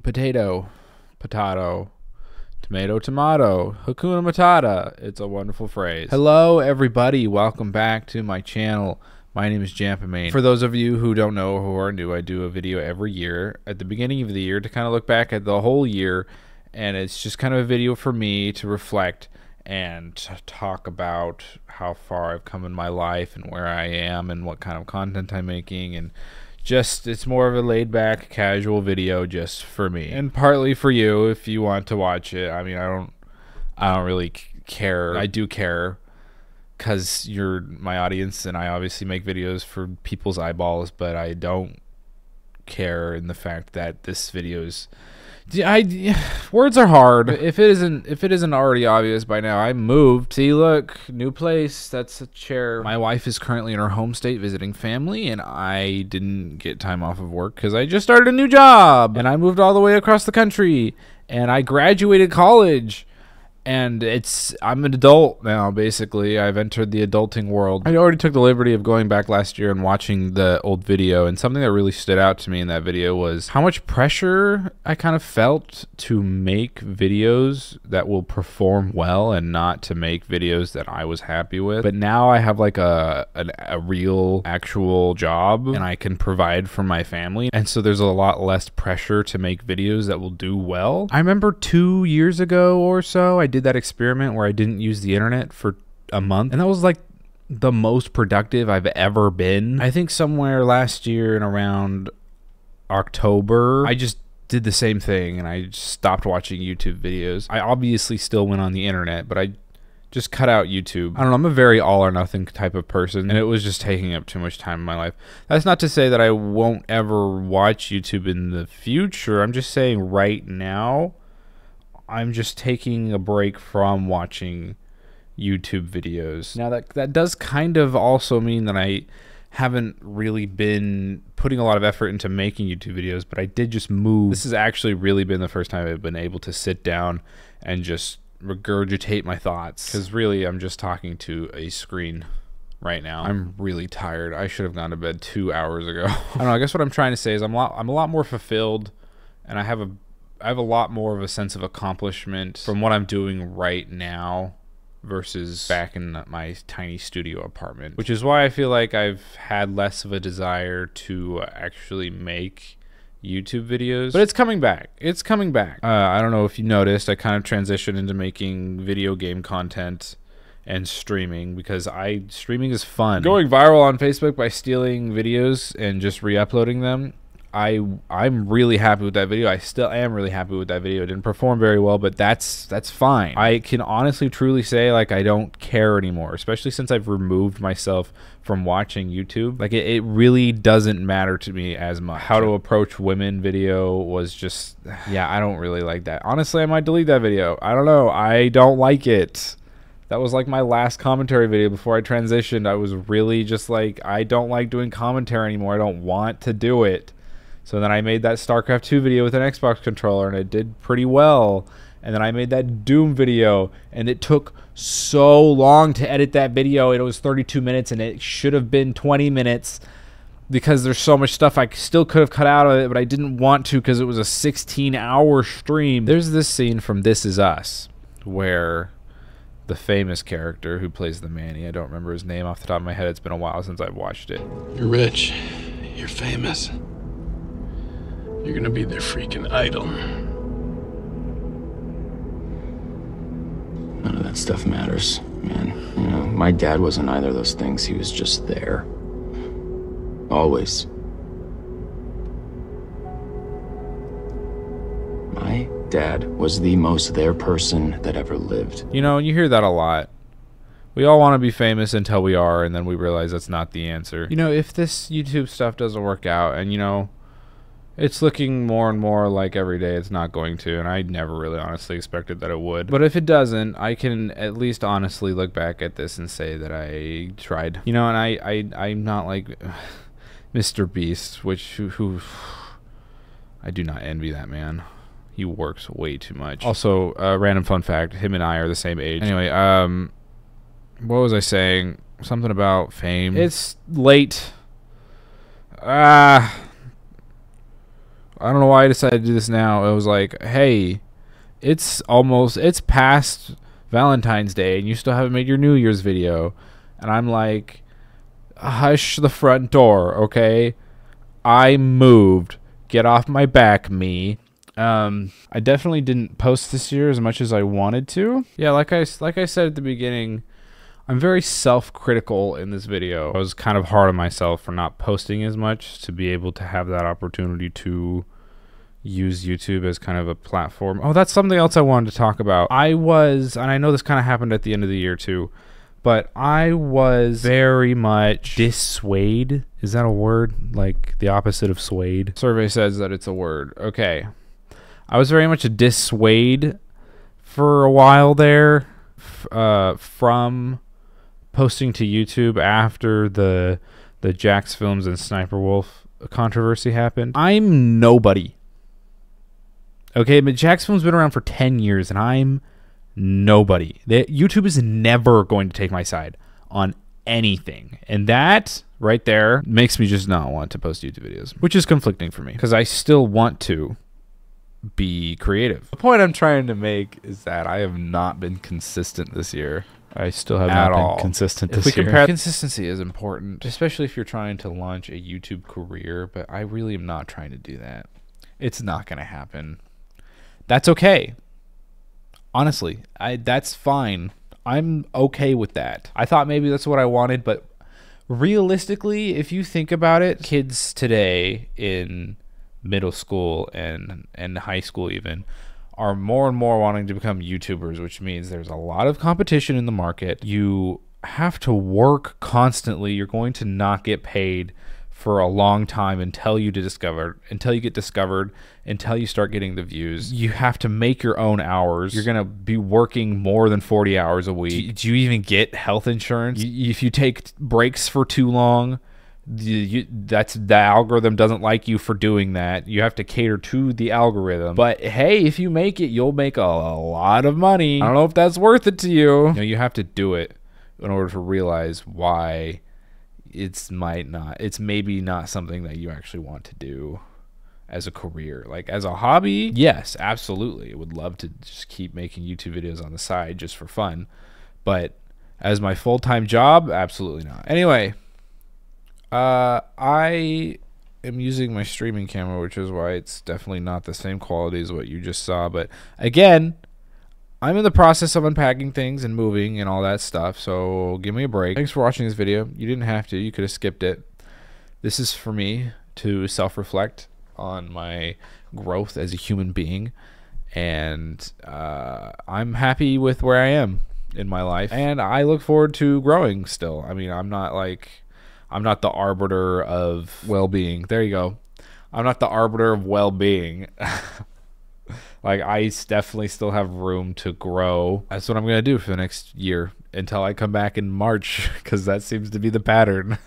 Potato, potato, tomato, tomato, Hakuna Matata. It's a wonderful phrase. Hello, everybody. Welcome back to my channel. My name is Jampamain. For those of you who don't know or who are new, I do a video every year at the beginning of the year to kind of look back at the whole year, and it's just kind of a video for me to reflect and talk about how far I've come in my life and where I am and what kind of content I'm making, and just it's more of a laid-back casual video just for me and partly for you if you want to watch it. I mean, I don't really care. I do care because you're my audience and I obviously make videos for people's eyeballs, but I don't care in the fact that this video is words are hard. If it isn't already obvious by now, I moved. See, look, new place. That's a chair. My wife is currently in her home state visiting family, and I didn't get time off of work because I just started a new job, and I moved all the way across the country, and I graduated college. And I'm an adult now, basically. I've entered the adulting world. I already took the liberty of going back last year and watching the old video, and something that really stood out to me in that video was how much pressure I kind of felt to make videos that will perform well and not to make videos that I was happy with. But now I have like a real, actual job, and I can provide for my family, and so there's a lot less pressure to make videos that will do well. I remember 2 years ago or so, I did that experiment where I didn't use the internet for a month, and that was like the most productive I've ever been. I think somewhere last year in around October, I just did the same thing and I just stopped watching YouTube videos. I obviously still went on the internet, but I just cut out YouTube. I don't know, I'm a very all or nothing type of person, and it was just taking up too much time in my life. That's not to say that I won't ever watch YouTube in the future. I'm just saying right now, I'm just taking a break from watching YouTube videos. Now that does kind of also mean that I haven't really been putting a lot of effort into making YouTube videos, but I did just move. This has actually really been the first time I've been able to sit down and just regurgitate my thoughts, because really I'm just talking to a screen right now. I'm really tired. I should have gone to bed 2 hours ago. I don't know, I guess what I'm trying to say is I'm a lot more fulfilled, and I have a lot more of a sense of accomplishment from what I'm doing right now versus back in my tiny studio apartment, which is why I feel like I've had less of a desire to actually make YouTube videos. But it's coming back. It's coming back. I don't know if you noticed, I kind of transitioned into making video game content and streaming, because streaming is fun. Going viral on Facebook by stealing videos and just re-uploading them, I'm really happy with that video. I still am really happy with that video. It didn't perform very well, but that's fine. I can honestly truly say, like, I don't care anymore, especially since I've removed myself from watching YouTube. Like, it really doesn't matter to me as much. How to approach women video was just, yeah, I don't really like that. Honestly, I might delete that video. I don't know. I don't like it. That was like my last commentary video before I transitioned. I was really just like, I don't like doing commentary anymore. I don't want to do it. So then I made that StarCraft 2 video with an Xbox controller, and it did pretty well. And then I made that Doom video, and it took so long to edit that video. It was 32 minutes, and it should have been 20 minutes because there's so much stuff I still could have cut out of it, but I didn't want to because it was a 16-hour stream. There's this scene from This Is Us where the famous character who plays the Manny, I don't remember his name off the top of my head. It's been a while since I've watched it. You're rich. You're famous. You're gonna be their freaking idol. None of that stuff matters, man. You know, my dad wasn't either of those things. He was just there. Always. My dad was the most there person that ever lived. You know, you hear that a lot. We all want to be famous until we are, and then we realize that's not the answer. You know, if this YouTube stuff doesn't work out, and, you know, it's looking more and more like every day it's not going to, and I never really honestly expected that it would. But if it doesn't, I can at least honestly look back at this and say that I tried. You know, and I'm not like Mr. Beast, who I do not envy that man. He works way too much. Also, random fun fact, him and I are the same age. Anyway, what was I saying? Something about fame. It's late. I don't know why I decided to do this now. It was like, hey, it's past Valentine's Day and you still haven't made your New Year's video. And I'm like, hush the front door, okay? I moved. Get off my back, me. I definitely didn't post this year as much as I wanted to. Yeah, like I said at the beginning, I'm very self-critical in this video. I was kind of hard on myself for not posting as much to be able to have that opportunity to use YouTube as kind of a platform. Oh, that's something else I wanted to talk about. And I know this kind of happened at the end of the year too, but I was very much dissuade. Is that a word? Like the opposite of swayed? Survey says that it's a word. Okay. I was very much a dissuade for a while there from posting to YouTube after the Jax Films and Sniper Wolf controversy happened. I'm nobody. Okay, but Jax Films been around for 10 years and I'm nobody. YouTube is never going to take my side on anything. And that right there makes me just not want to post YouTube videos, which is conflicting for me because I still want to be creative. The point I'm trying to make is that I have not been consistent this year. I still have not been consistent this year. Consistency is important, especially if you're trying to launch a YouTube career, but I really am not trying to do that. It's not going to happen. That's okay. Honestly, that's fine. I'm okay with that. I thought maybe that's what I wanted, but realistically, if you think about it, kids today in middle school and high school even are more and more wanting to become YouTubers, which means there's a lot of competition in the market. You have to work constantly. You're going to not get paid for a long time until you get discovered, until you start getting the views. You have to make your own hours. You're going to be working more than 40 hours a week. Do you even get health insurance? If you take breaks for too long, that's the algorithm doesn't like you for doing that. You have to cater to the algorithm. But hey, if you make it, you'll make a lot of money. I don't know if that's worth it to you. You have to do it in order to realize why it's maybe not something that you actually want to do as a career. Like as a hobby, yes, absolutely. I would love to just keep making YouTube videos on the side just for fun. But as my full-time job, absolutely not. Anyway, I am using my streaming camera, which is why it's definitely not the same quality as what you just saw. But again, I'm in the process of unpacking things and moving and all that stuff, so give me a break. Thanks for watching this video. You didn't have to. You could have skipped it. This is for me to self-reflect on my growth as a human being, and I'm happy with where I am in my life, and I look forward to growing still. I mean, I'm not the arbiter of well-being. There you go. I'm not the arbiter of well-being. Like, I definitely still have room to grow. That's what I'm going to do for the next year until I come back in March, because that seems to be the pattern.